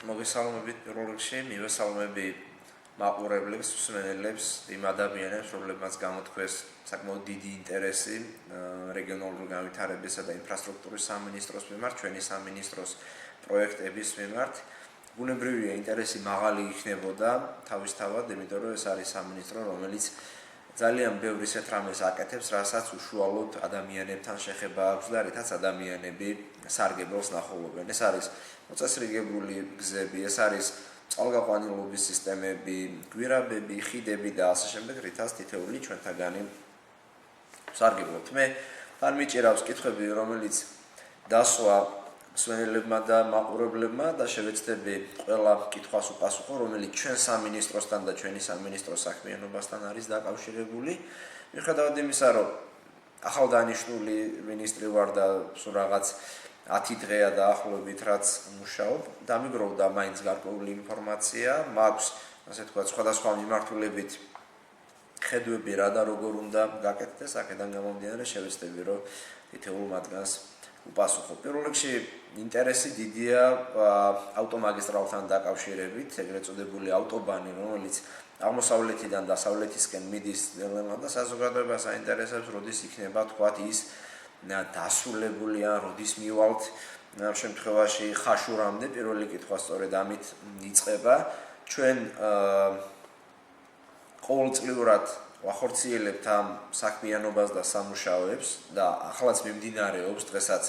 მოგესალმებით პირველ რიგში, მივესალმები მაყურებლებს, მსმენელებს, იმ ადამიანებს, რომლებმაც გამოთქვეს საკმაოდ დიდი ინტერესი რეგიონალური განვითარებისა და ინფრასტრუქტურის სამინისტროს მიმართ, ჩვენი სამინისტროს პროექტების მიმართ. ბუნებრივია, ინტერესი მაღალი იქნებოდა თავისთავად, იმიტომ რომ ეს არის სამინისტრო, რომელიც ძალიან ბევრ ისეთ რამეს აკეთებს, რასაც უშუალოდ ადამიანებთან შეხება აქვს და რითაც ადამიანები სარგებლობს ნახულობენ. ეს არის მოწესრიგებული გზები, ეს არის წყალგაყვანილობის სისტემები, გვირაბები, ხიდები და ასე შემდეგ, რითაც თითოეული ჩვენთაგანი სარგებლობთ. მე თან მიჭირავს კითხვები, რომელიც დასვა მსმენელებმა და მაყურებლებმა და შევეცდები ყველა კითხვას უპასუხო, რომელიც ჩვენ სამინისტროსთან და ჩვენი სამინისტროს საქმიანობასთან არის დაკავშირებული. მიუხედავად იმისა, რომ ახალდანიშნული მინისტრი ვარ და სულ რაღაც 10 დღეა დაახლოებით რაც მუშაობ, დამიგროვდა მაინც გარკვეული ინფორმაცია, მაქვს, ასე თქვა, სხვადასხვა მიმართულებით ხედვები რა და როგორ უნდა გაკეთდეს, აქედან გამომდინარე შევეცდები, რომ თითოეულ მათგანს უპასუხო. პირველ რიგში ინტერესი დიდია ავტომაგისტრალთან დაკავშირებით, ეგრეთ წოდებული ავტობანი, რომელიც აღმოსავლეთიდან დასავლეთისკენ მიდის ნელ-ნელა და საზოგადოებას აინტერესებს, როდის იქნება თქვა ის დასრულებული ან როდის მივალთ ამ შემთხვევაში ხაშურამდე პირველი კითხვა სწორედ ამით იწყება. ჩვენ ყოველწლიურად ვახორციელებთ ამ საქმიანობას და სამუშაოებს და ახლაც მიმდინარეობს დღესაც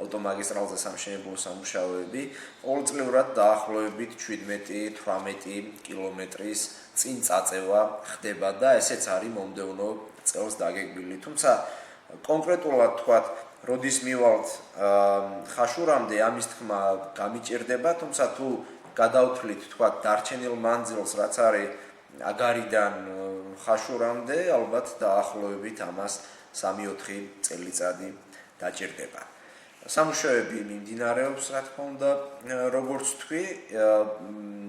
ავტომაგისტრალზე სამშენებლო სამუშაოები. ყოველწლიურად დაახლოებით 17-18 კილომეტრის წინ წაწევა ხდება და ესეც არის მომდევნო წელს დაგეგმილი. თუმცა კონკრეტულად თქვათ, როდის მივალთ ხაშურამდე ამის თქმა გამიჭირდება, თუმცა თუ გადავთვლით თქვათ დარჩენილ მანძილს, რაც არის აგარიდან ხაშურამდე, ალბათ დაახლოებით ამას 3-4 წელიწადი დაჭირდება. სამუშაოები მიმდინარეობს, რა თქმა უნდა, როგორც თქვი,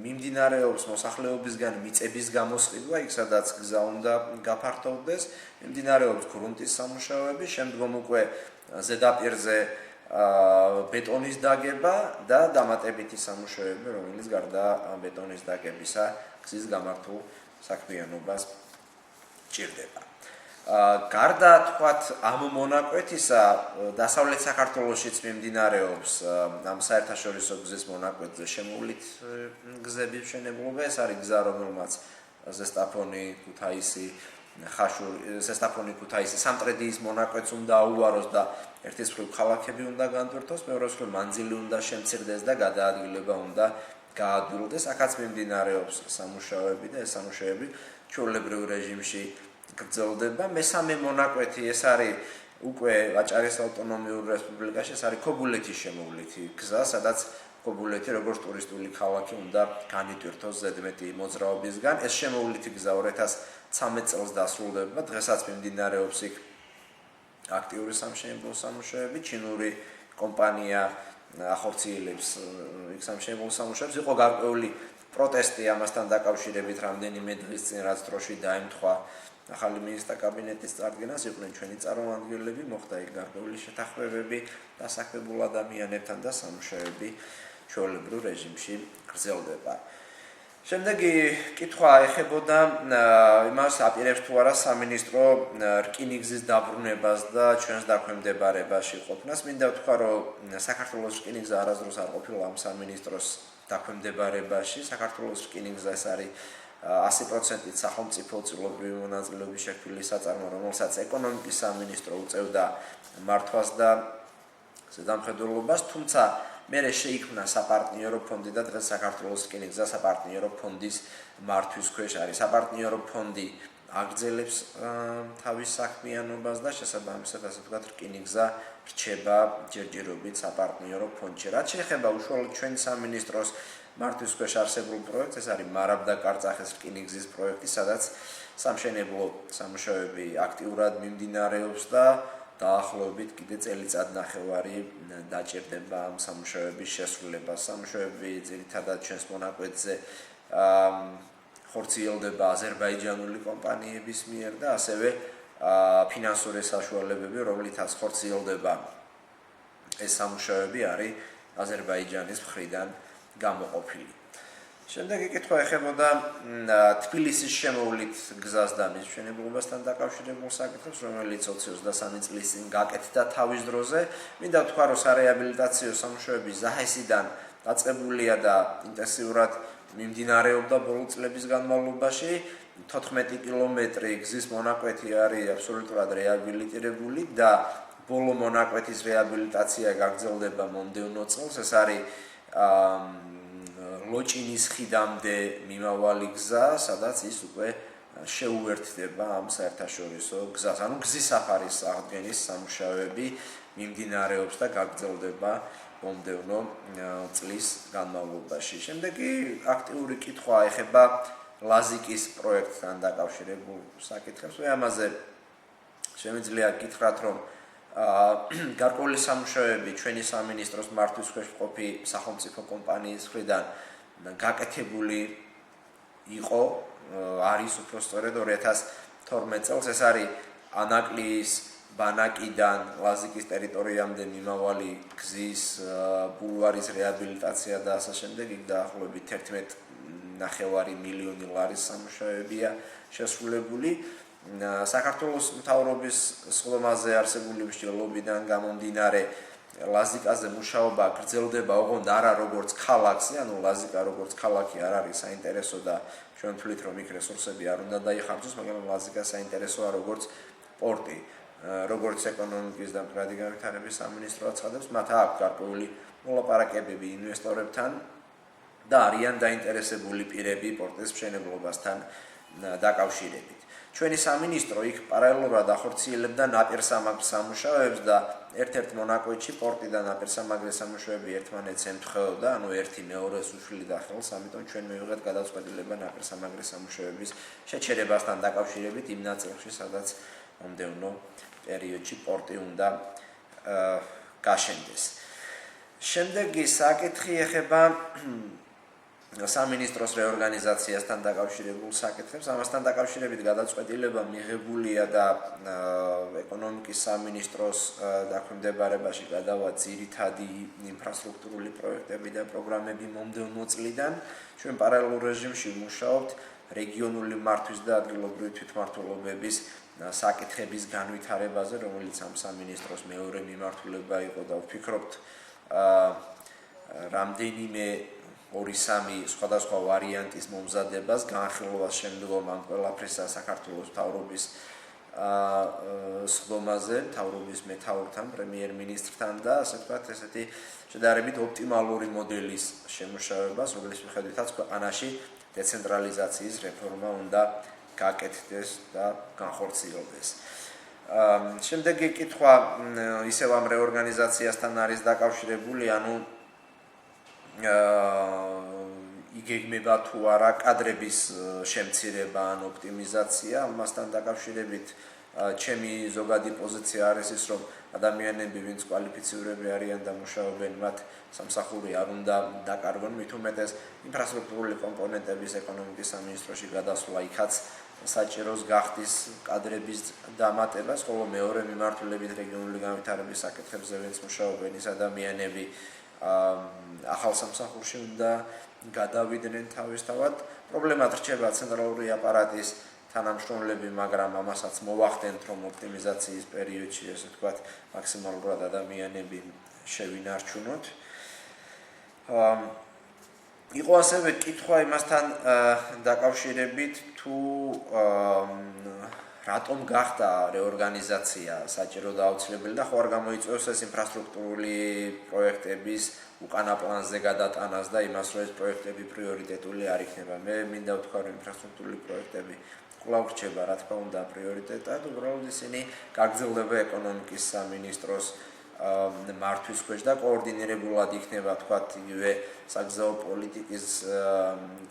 მიმდინარეობს მოსახლეობისგან მიწების გამოსყიდვა, იქ სადაც გზა უნდა გაფართოვდეს, მიმდინარეობს გრუნტის სამუშაოები, შემდგომ უკვე ზედაპირზე ბეტონის დაგება და დამატებითი სამუშაოები, რომელიც გარდა ბეტონის დაგებისა გზის გამართულ საქმიანობას ჭირდება. გარდა თქვათ ამ მონაკვეთისა, დასავლეთ საქართველოშიც მიმდინარეობს ამ საერთაშორისო გზის მონაკვეთზე შემოვლით გზების მშენებლობა. ეს არის გზა, რომელმაც ზესტაფონი, ქუთაისი, ზესტაფონი, ქუთაისი, სამტრედიის მონაკვეთს უნდა აუვაროს და ერთის მხრივ ქალაქები უნდა განტვირთოს, მეორეს მხრივ მანძილი უნდა შემცირდეს და გადაადგილება უნდა გაადვილდეს. აქაც მიმდინარეობს სამუშაოები და ეს სამუშაოები ჩვეულებრივ რეჟიმში გრძელდება. მესამე მონაკვეთი ეს არის უკვე ვაჭარის ავტონომიურ რესპუბლიკაში, ეს არის ქობულეთის შემოვლითი გზა, სადაც ქობულეთი როგორც ტურისტული ქალაქი უნდა განიტვირთოს ზედმეტი მოძრაობისგან. ეს შემოვლითი გზა 2013 წელს დასრულდება, დღესაც მიმდინარეობს იქ აქტიური სამშენებლო სამუშაოები, ჩინური კომპანია ახორციელებს იქ სამშენებლო სამუშაოებს. იყო გარკვეული პროტესტი ამასთან დაკავშირებით რამდენიმე დღის წინ, რაც დროში დაემთხვა ახალი მინისტრთა კაბინეტის წარდგენას, იყვნენ ჩვენი წარმომადგენლები, მოხდა იქ გარკვეული შეთანხმებები დასაქმებულ ადამიანებთან და სამუშაოები ჩვეულებრივ რეჟიმში გრძელდება. შემდეგი კითხვა ეხებოდა იმას, აპირებს თუ არა სამინისტრო რკინიგზის დაბრუნებას და ჩვენს დაქვემდებარებაში ყოფნას. მინდა ვთქვა, რომ საქართველოს რკინიგზა არასდროს არ ყოფილა ამ სამინისტროს დაქვემდებარებაში. საქართველოს რკინიგზა ეს არის 100%-ით სახელმწიფო წილობრივი მონაწილეობის შექმნილი საწარმო, რომელსაც ეკონომიკის სამინისტრო უწევდა მართვას და ზედამხედველობას, თუმცა მერე შეიქმნა საპარტნიორო ფონდი და დღეს საქართველოს რკინიგზა საპარტნიორო ფონდის მართვის ქვეშ არის. საპარტნიორო ფონდი აგრძელებს თავის საქმიანობას და შესაბამისად, ასე ვთქვათ, რკინიგზა რჩება ჯერჯერობით საპარტნიორო ფონდში. რაც შეეხება უშუალოდ ჩვენ სამინისტროს მართვის ქვეშ არსებულ პროექტს, ეს არის მარაბდა-კარწახის რკინიგზის პროექტი, სადაც სამშენებლო სამუშაოები აქტიურად მიმდინარეობს და დაახლოებით კიდე წელიწადნახევარი დაჭირდება ამ სამუშაოების შესრულებას. სამუშაოები ძირითადად ჩვენს მონაკვეთზე ხორციელდება აზერბაიჯანული კომპანიების მიერ და ასევე ფინანსური საშუალებები, რომლითაც ხორციელდება ეს სამუშაოები, არის აზერბაიჯანის მხრიდან გამოყოფილი. Შემდეგ ეკითხვა ეხებოდა თბილისის შემოვლით გზას და მის მშენებლობასთან დაკავშირებულ საკითხებს, რომელიც 2023 წლის წინ გაკეთდა თავის დროზე. მინდა ვთქვა, რომ სარეაბილიტაციო სამუშაოები ზაჰესიდან დაწყებულია და ინტენსიურად მიმდინარეობდა ბოლო წლების განმავლობაში. 14 კილომეტრი გზის მონაკვეთი არის აბსოლუტურად რეაბილიტირებული და ბოლო მონაკვეთის რეაბილიტაცია გაგრძელდება მომდევნო წელს. ეს არის ლოჭინის ხიდამდე მიმავალი გზა, სადაც ის უკვე შეუერთდება ამ საერთაშორისო გზას. ანუ გზის საფარის აღდგენის სამუშაოები მიმდინარეობს და გაგრძელდება მომდევნო წლის განმავლობაში. შემდეგი აქტიური კითხვა ეხება ლაზიკის პროექტთან დაკავშირებულ საკითხებს. ამაზე შემიძლია გითხრათ, რომ გარკვეული სამუშაოები ჩვენი სამინისტროს მართვის ქვეშ მყოფი სახელმწიფო კომპანიის მხრიდან გაკეთებული იყო, არის უпростоრედ 2012 წელს. ეს არის ანაკლიის ბანაკიდან ლაზიკის ტერიტორიამდე მიმავალი გზის ბულვარის რეაბილიტაცია და ასე შემდეგ. იქ დაახლოებით 11.5 მილიონი ლარის სამუშაოებია შესრულებული. საქართველოს მთავრობის სხდომაზე არსებული მსჯელობიდან გამომდინარე ლაზიკაზე მუშაობა გრძელდება ოღონდ არა როგორც ქალაქზე, ანუ ლაზიკა როგორც ქალაქი არ არის საინტერესო და ჩვენ ვთვლით, რომ იქ რესურსები არ უნდა დაიხარჯოს, მაგრამ ლაზიკა საინტერესოა როგორც პორტი. როგორც ეკონომიკის და მდგრადი განვითარების სამინისტრო აცხადებს, მათ აქვს გარკვეული მოლაპარაკებები ინვესტორებთან და არიან დაინტერესებული პირები პორტის მშენებლობასთან დაკავშირებით. ჩვენი სამინისტრო იქ პარალელურად ახორციელებდა ნაპირსამაგრის სამუშაოებს და ერთ-ერთ მონაკვეთში პორტი და ნაპირსამაგრის სამუშაოები ერთმანეთს ემთხვეოდა, ანუ ერთი მეორეს უშლიდა ხელს, ამიტომ ჩვენ მივიღეთ გადაწყვეტილება ნაპირსამაგრის სამუშაოების შეჩერებასთან დაკავშირებით იმ ნაწილში, სადაც მომდევნო პერიოდში პორტი უნდა გაშენდეს. შემდეგი საკითხი ეხება სამინისტროს რეორგანიზაციასთან დაკავშირებულ საკითხებს. ამასთან დაკავშირებით გადაწყვეტილება მიღებულია და ეკონომიკის სამინისტროს დაქვემდებარებაში გადავა ძირითადი ინფრასტრუქტურული პროექტები და პროგრამები მომდევნო წლიდან. ჩვენ პარალელურ რეჟიმში ვმუშაობთ რეგიონული მართვის და ადგილობრივი თვითმმართველობების საკითხების განვითარებაზე, რომელიც ამ სამინისტროს მეორე მიმართულება იყო და ვფიქრობთ რამდენიმე 2-3 სხვადასხვა ვარიანტის მომზადებას, განხილვას შემდგომ ამ ყველაფრისა საქართველოს მთავრობის სხდომაზე, მთავრობის მეთაურთან, პრემიერ-მინისტრთან და ასე ვთქვათ, ესეთი შედარებით ოპტიმალური მოდელის შემუშავებას, რომლის მიხედვითაც ქვეყანაში დეცენტრალიზაციის რეფორმა უნდა გაკეთდეს და განხორციელდეს. შემდეგი კითხვა ისევ ამ რეორგანიზაციასთან არის დაკავშირებული, ანუ იგეგმება თუ არა კადრების შემცირება ან ოპტიმიზაცია. ამასთან დაკავშირებით ჩემი ზოგადი პოზიცია არის ის, რომ ადამიანები, ვინც კვალიფიცირებული არიან და მუშაობენ, მათ სამსახური არ უნდა დაკარგონ, მით უმეტეს ინფრასტრუქტურული კომპონენტების ეკონომიკის სამინისტროში გადასვლა იქაც საჭიროს გახდის კადრების დამატებას, ხოლო მეორე მიმართულებით რეგიონული განვითარების საკითხებზე ვინც მუშაობენ ის ადამიანები ახალ სამსახურში უნდა გადავიდნენ თავისთავად. პრობლემად რჩება ცენტრალური აპარატის თანამშრომლები, მაგრამ ამასაც მოვახდენთ, რომ ოპტიმიზაციის პერიოდში, ესე ვთქვათ, მაქსიმალურად ადამიანები შევინარჩუნოთ. იყო ასევე კითხვა იმასთან დაკავშირებით, თუ რატომ გახდა რეორგანიზაცია საჭირო და აუცილებელი და ხო არ გამოიწვევს ეს ინფრასტრუქტურული პროექტების უკანა პლანზე გადატანას და იმას, რომ ეს პროექტები პრიორიტეტული არ იქნება. მე მინდა ვთქვა, რომ ინფრასტრუქტურული პროექტები კვლავ რჩება, რა თქმა უნდა, პრიორიტეტად, უბრალოდ ისინი გაგრძელდება ეკონომიკის სამინისტროს მართვის ქვეშ და კოორდინირებულად იქნება, თქვათ, იგივე საგზაო პოლიტიკის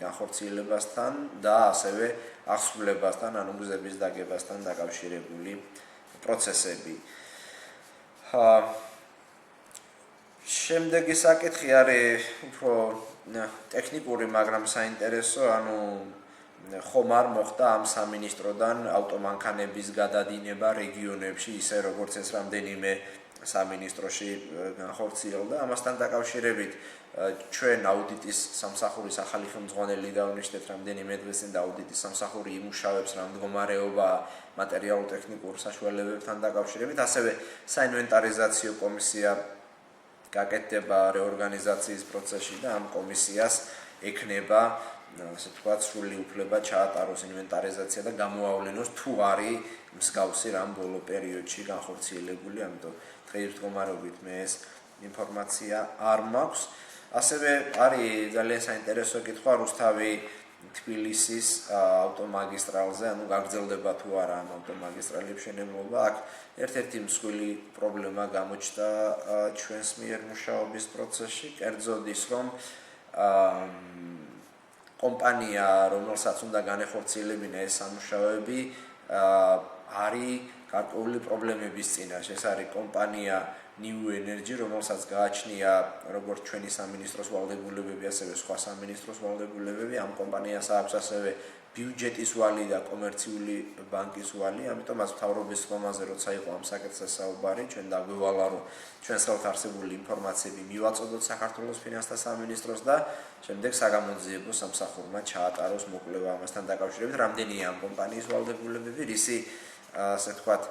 განხორციელებასთან და ასევე აღსრულებასთან, ანუ გზების დაგებასთან დაკავშირებული პროცესები. შემდეგი საკითხი არის უფრო ტექნიკური, მაგრამ საინტერესო, ანუ ხომ არ მოხდა ამ სამინისტროდან ავტომანქანების გადადინება რეგიონებში, ისე როგორც ეს რამდენიმე სამინისტროში განხორციელდა. ამასთან დაკავშირებით ჩვენ აუდიტის სამსახურის ახალი ხელმძღვანელი დავნიშნეთ რამდენიმე დღის წინ და აუდიტის სამსახური იმუშავებს რა მდგომარეობა მატერიალურ-ტექნიკურ საშუალებებთან დაკავშირებით. ასევე საინვენტარიზაციო კომისია გაკეთდება რეორგანიზაციის პროცესში და ამ კომისიას ექნება ასე ვთქვათ სრული უფლება ჩაატაროს ინვენტარიზაცია და გამოავლინოს თუ არის მსგავსი რამ ბოლო პერიოდში განხორციელებული. ამიტომ დღეს მდგომარეობით მე ეს ინფორმაცია არ მაქვს. ასევე არის ძალიან საინტერესო კითხვა რუსთავი თბილისის ავტომაგისტრალზე, ანუ გაგრძელდება თუ არა ამ ავტომაგისტრალების მშენებლობა. აქ ერთ-ერთი მსხვილი პრობლემა გამოჩნდა ჩვენს მიერ მუშაობის პროცესში, კერძოდ ის, რომ კომპანია, რომელსაც უნდა განეხორციელებინა ეს სამუშაოები, არის გარკვეული პრობლემების წინაშე. ეს არის კომპანია New Energy, რომელსაც გააჩნია როგორც ჩვენი სამინისტროს ვალდებულებები, ასევე სხვა სამინისტროს ვალდებულებები. ამ კომპანიას აქვს ასევე ბიუჯეტის ვალი და კომერციული ბანკის ვალი. ამიტომ მას მთავრობის ხომაზე როცა იყო ამ საკითხზე საუბარი, ჩვენ დაგვევალა, რომ ჩვენს ხელთ არსებული ინფორმაციები მივაწოდოთ საქართველოს ფინანსთა სამინისტროს და შემდეგ საგამოძიებო სამსახურმა ჩაატაროს მოკვლევა ამასთან დაკავშირებით, რამდენია ამ კომპანიის ვალდებულებები, რისი ასე ვთქვათ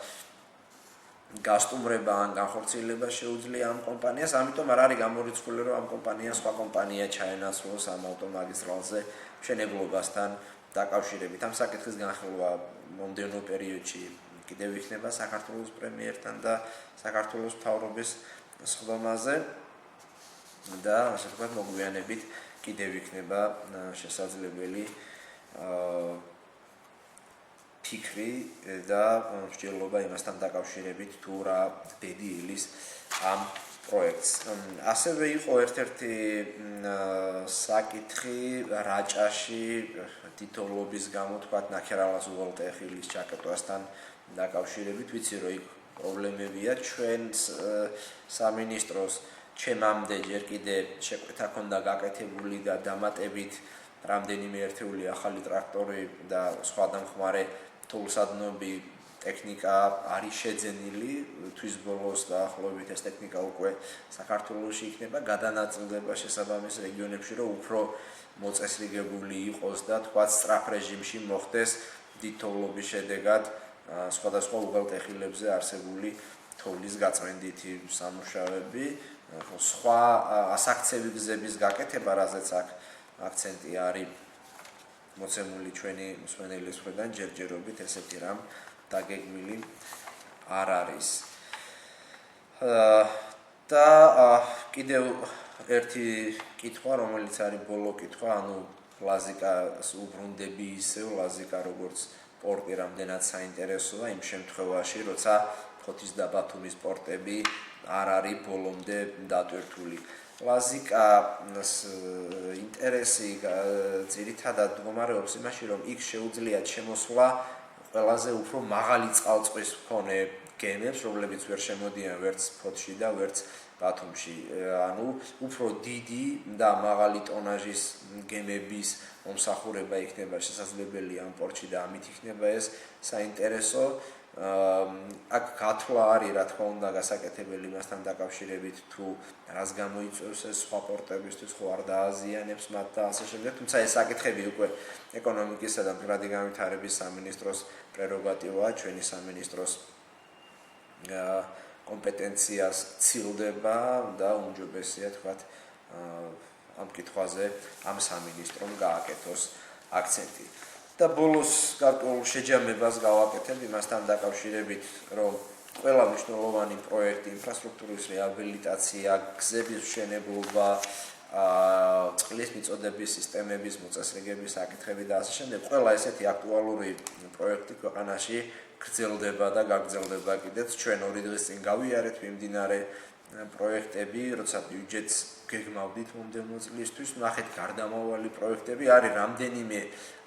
გასტუმრება ან განხორციელება შეუძლია ამ კომპანიას. ამიტომ არ არის გამორიცხული, რომ ამ კომპანიას სხვა კომპანია ჩაენაცვლოს ამ ავტომაგისტრალზე მშენებლობასთან დაკავშირებით. ამ საკითხის განხილვა მომდევნო პერიოდში კიდევ იქნება საქართველოს პრემიერთან და საქართველოს მთავრობის სხდომაზე და ასე ვთქვათ მოგვიანებით კიდევ იქნება შესაძლებელი ფიქრი და მსჯელობა იმასთან დაკავშირებით თუ რა ბედი ილის ამ პროექტს. ასევე იყო ერთ-ერთი საკითხი რაჭაში თითოეულობის გამო თქვათ ნაქერალას უღელტეხილის ჩაკეტვასთან დაკავშირებით. ვიცი რომ იქ პრობლემებია ჩვენს სამინისტროს ჩემამდე ჯერ კიდე შეკვეთა ჰქონდა გაკეთებული და დამატებით რამდენიმე ერთეული ახალი ტრაქტორი და სხვა დამხმარე თულსადნობი ტექნიკა არის შეძენილი თვის ბოლოს და ახლობით ეს ტექნიკა უკვე საქართველოში იქნება გადანაწილდება შესაბამის რეგიონებში რომ უფრო მოწესრიგებული იყოს და თქვათ სწრაფ რეჟიმში მოხდეს დიდ-თოვლობის შედეგად სხვადასხვა უღელტეხილებზე არსებული თოვლის გაწმენდითი სამუშაოები. სხვა ასაქცევი გზების გაკეთება, რაზეც აქ აქცენტი არის მოცემული ჩვენი მსმენელის მხრიდან ჯერჯერობით ესეთი რამ დაგეგმილი არ არის. და კიდევ ერთი კითხვა, რომელიც არის ბოლო კითხვა, ანუ ლაზიკას უბრუნდები ისევ ლაზიკა როგორც პორტი რამდენად საინტერესოა იმ შემთხვევაში, როცა ფოთის და ბათუმის პორტები არ არის ბოლომდე დატვირთული. ლაზიკას ინტერესი ძირითადად მდგომარეობს იმაში, რომ იქ შეუძლიათ შემოსვლა ყველაზე უფრო მაღალი წყალწვის მქონე გემებს, რომლებიც ვერ შემოდიან ვერც ფოთში და ვერც ბათუმში. ანუ უფრო დიდი და მაღალი ტონაჟის გემების მომსახურება იქნება შესაძლებელი ამ პორტში და ამით იქნება ეს საინტერესო. აქ გათვლა არის რა თქმა უნდა გასაკეთებელი მასთან დაკავშირებით თუ რას გამოიწვევს ეს სხვა პორტებისთვის ხო არ დააზიანებს მათ და ასე შემდეგ. თუმცა ეს საკითხები უკვე ეკონომიკისა და მდგრადი განვითარების სამინისტროს პრეროგატივაა, ჩვენი სამინისტროს კომპეტენციას ცილდება და უმჯობესია თქვათ ამ კითხვაზე ამ სამინისტრომ გააკეთოს აქცენტი. და ბოლოს გარკვეულ შეჯამებას გავაკეთებ იმასთან დაკავშირებით, რომ ყველა მნიშვნელოვანი პროექტი, ინფრასტრუქტურის რეაბილიტაცია, გზების მშენებლობა, წყლის მიწოდების სისტემების მოწესრიგების საკითხები და ასე შემდეგ, ყველა ესეთი აქტუალური პროექტი ქვეყანაში გრძელდება და გაგრძელდება კიდეც. ჩვენ 2 დღის წინ გავიარეთ მიმდინარე პროექტები, როცა ბიუჯეტს გეგმავდით მომდევნო წლისთვის, ნახეთ გარდამავალი პროექტები, არის რამდენიმე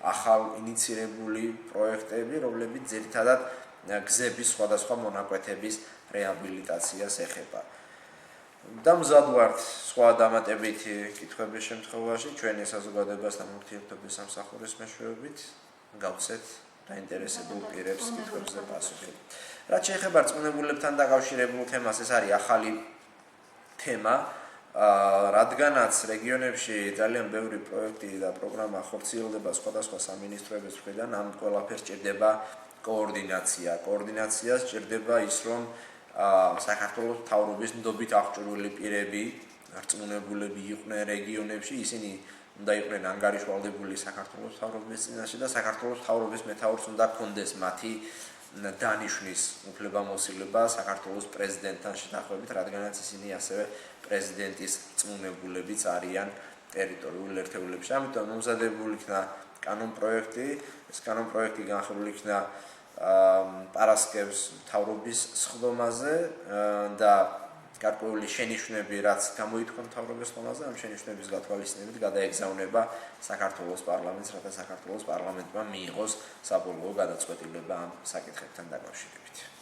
ახალ ინიცირებული პროექტები, რომლებიც ძირითადად გზების სხვადასხვა მონაკვეთების რეაბილიტაციას ეხება. და მზად ვართ სხვა დამატებითი კითხვების შემთხვევაში ჩვენი საზოგადოებასთან ურთიერთობის სამსახურის მეშვეობით გავცეთ დაინტერესებულ პირებს კითხვებზე პასუხი. რაც შეეხება რწმუნებულებთან დაკავშირებულ თემას, ეს არის ახალი თემა, რადგანაც რეგიონებში ძალიან ბევრი პროექტი და პროგრამა ხორციელდება სხვადასხვა სამინისტროების მხრიდან, ამ ყველაფერს ჭირდება კოორდინაცია. კოორდინაციას ჭირდება ის, რომ საქართველოს მთავრობის ნდობით აღჭურვილი პირები, რწმუნებულები იყვნენ რეგიონებში, ისინი უნდა იყვნენ ანგარიშვალდებული საქართველოს მთავრობის წინაშე და საქართველოს მთავრობის მეთაურს უნდა ჰქონდეს მათი დანიშვნის უფლებამოსილება საქართველოს პრეზიდენტთან შეთანხმებით, რადგანაც ისინი ასევე პრეზიდენტის რწმუნებულებიც არიან ტერიტორიულ ერთეულებში. ამიტომ მომზადებული იქნა კანონპროექტი, ეს კანონპროექტი განხილული იქნა პარასკევს მთავრობის სხდომაზე და გარკვეული შენიშვნები, რაც გამოითქვა მთავრობის სხდომაზე, ამ შენიშვნების გათვალისწინებით გადაეგზავნება საქართველოს პარლამენტს, რათა საქართველოს პარლამენტმა მიიღოს საბოლოო გადაწყვეტილება ამ საკითხებთან დაკავშირებით.